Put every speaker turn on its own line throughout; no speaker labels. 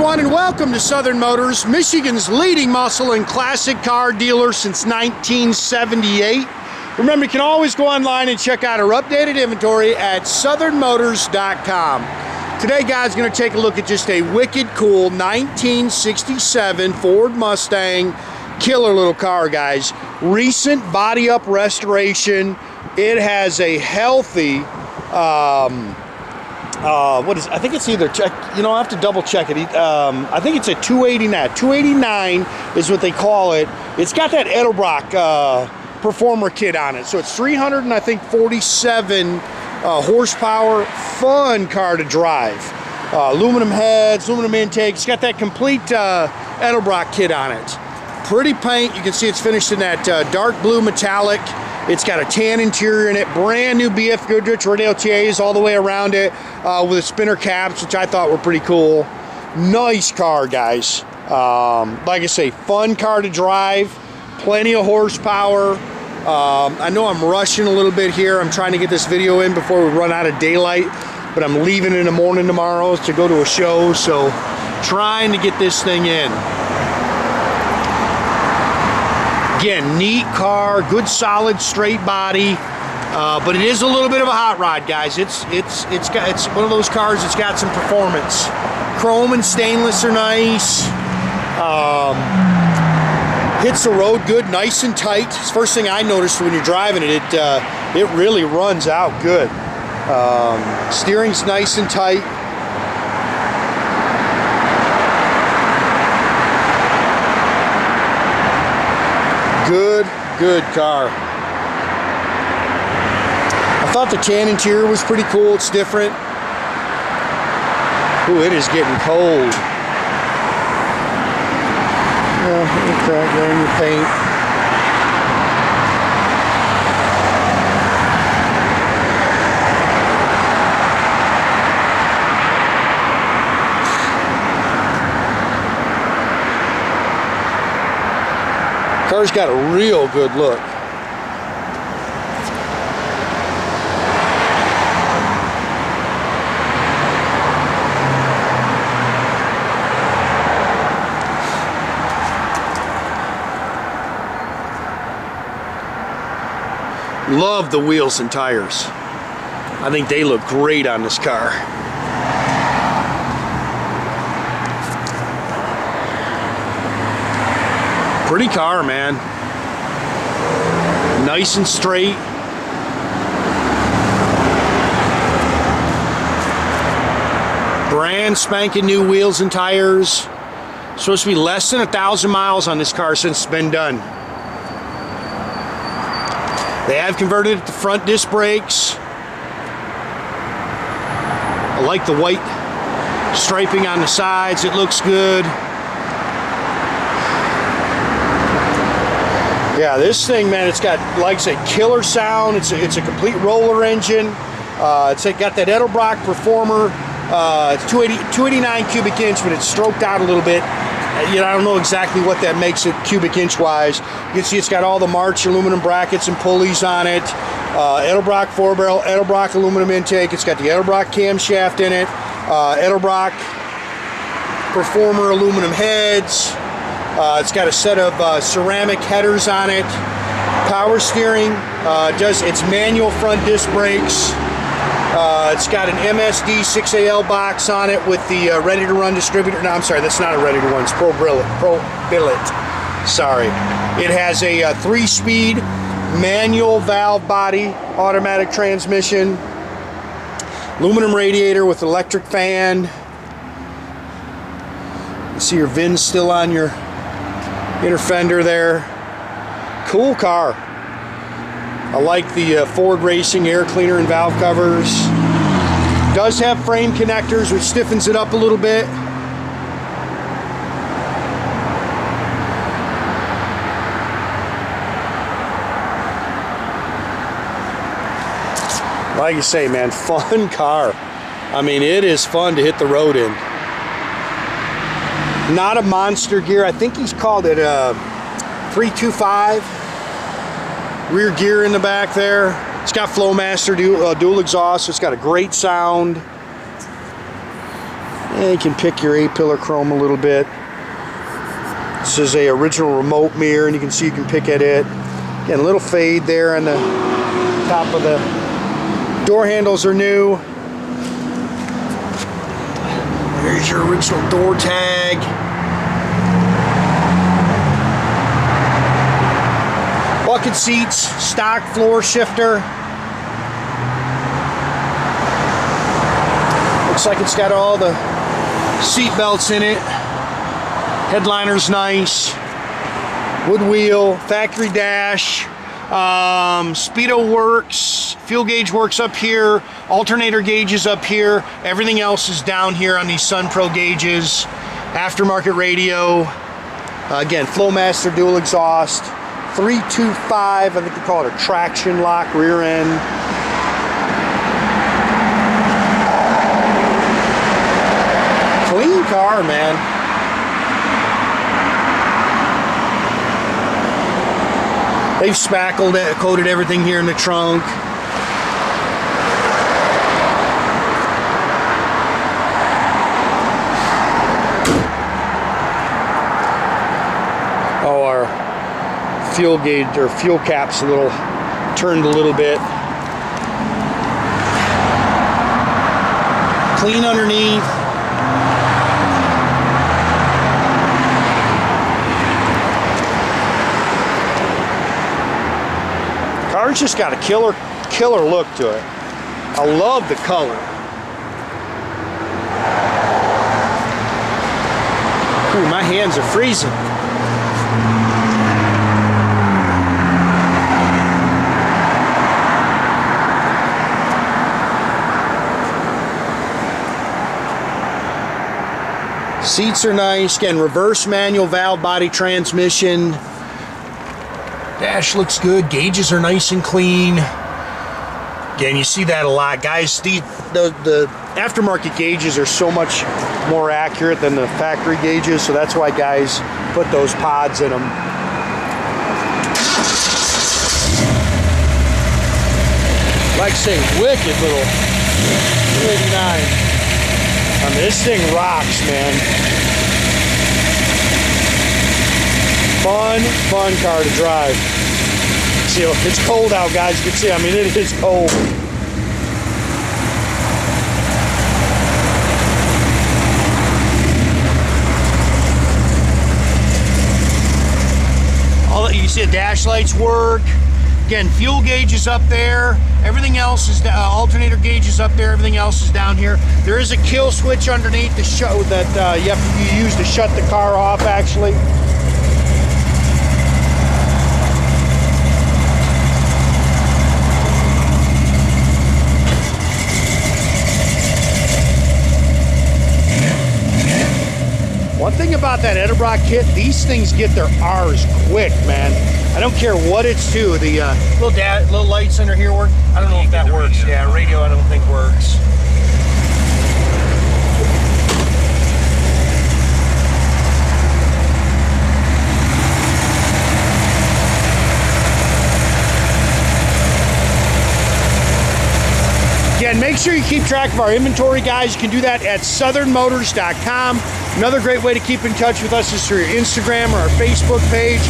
everyone, and welcome to Southern Motors, Michigan's leading muscle and classic car dealer since 1978. Remember, you can always go online and check out our updated inventory at southernmotors.com. Today, guys, going to take a look at just a wicked cool 1967 Ford Mustang. Killer little car, guys. Recent body up restoration. It has a healthy I think it's either, I have to double check it. I think it's a 289. 289 is what they call it. It's got that Edelbrock Performer kit on it. So it's 347 horsepower. Fun car to drive. Aluminum heads, aluminum intake. It's got that complete Edelbrock kit on it. Pretty paint. You can see it's finished in that dark blue metallic. It's got a tan interior in it, brand new BF Goodrich Radial TAs all the way around it with a spinner caps, which I thought were pretty cool. Nice car, guys. Like I say, fun car to drive, plenty of horsepower. I know I'm rushing a little bit here. I'm trying to get this video in before we run out of daylight, but I'm leaving in the morning tomorrow to go to a show, so trying to get this thing in. Again, neat car, good solid straight body, but it is a little bit of a hot rod, guys. It's one of those cars that's got some performance. Chrome and stainless are nice. Hits the road good, nice and tight. It's the first thing I noticed when you're driving it. It really runs out good. Steering's nice and tight. Good car. I thought the tan interior was pretty cool. It's different. Ooh, it is getting cold. Crack there in your paint. Car's got a real good look. Love the wheels and tires. I think they look great on this car. Pretty car, man. Nice and straight. Brand spanking new wheels and tires. Supposed to be less than 1,000 miles on this car since it's been done. They have converted it to front disc brakes. I like the white striping on the sides. It looks good. Yeah, this thing, man, it's got, like I said, killer sound. It's a complete roller engine. It's got that Edelbrock Performer. It's 289 cubic inch, but it's stroked out a little bit. I don't know exactly what that makes it cubic inch wise. You can see it's got all the March aluminum brackets and pulleys on it. Edelbrock 4-barrel, Edelbrock aluminum intake. It's got the Edelbrock camshaft in it. Edelbrock Performer aluminum heads. It's got a set of ceramic headers on it. Power steering. It's manual front disc brakes. It's got an MSD 6AL box on it with the ready-to-run distributor. No, I'm sorry, that's not a ready-to-run. It's Pro Billet. Sorry. It has a 3-speed manual valve body, automatic transmission, aluminum radiator with electric fan. You see your VIN's still on your inner fender there. Cool car. I like the Ford Racing air cleaner and valve covers. Does have frame connectors, which stiffens it up a little bit. Like you say, man, fun car. I mean, it is fun to hit the road in. Not a monster gear. I think he's called it a 325. Rear gear in the back there. It's got Flowmaster dual exhaust, so it's got a great sound. And you can pick your A-pillar chrome a little bit. This is a original remote mirror, and you can see you can pick at it. Again, a little fade there on the top of the door handles are new. There's your original door tag. Bucket seats, stock floor shifter. Looks like it's got all the seat belts in it. Headliner's nice. Wood wheel, factory dash. Speedo works, fuel gauge works up here, alternator gauges up here, everything else is down here on these Sun Pro gauges. Aftermarket radio, again, Flowmaster dual exhaust, 325, I think they call it a traction lock rear end. Clean car, man. They've spackled it, coated everything here in the trunk. Oh, our fuel gauge or fuel cap's a little turned a little bit. Clean underneath. Car's just got a killer look to it. I love the color. Ooh, my hands are freezing. Seats are nice. Again, reverse manual valve body transmission. Dash looks good. Gauges are nice and clean. Again, you see that a lot, guys. The aftermarket gauges are so much more accurate than the factory gauges, so that's why guys put those pods in them. Like I say, wicked little 289. I mean, this thing rocks, man. Fun car to drive. See, it's cold out, guys. You can see, I mean, it is cold. You can see the dash lights work. Again, fuel gauge is up there. Everything else is alternator gauge is up there. Everything else is down here. There is a kill switch underneath the show that you use to shut the car off, actually. One thing about that Edelbrock kit, these things get their R's quick, man. I don't care what it's to. The little lights under here work. I don't know if that works. Yeah, radio I don't think works. Again, make sure you keep track of our inventory, guys. You can do that at southernmotors.com. Another great way to keep in touch with us is through your Instagram or our Facebook page.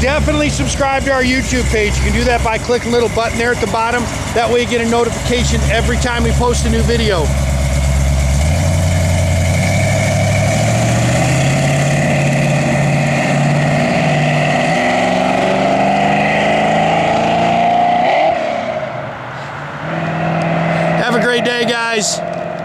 Definitely subscribe to our YouTube page. You can do that by clicking the little button there at the bottom. That way you get a notification every time we post a new video. Have a great day, guys.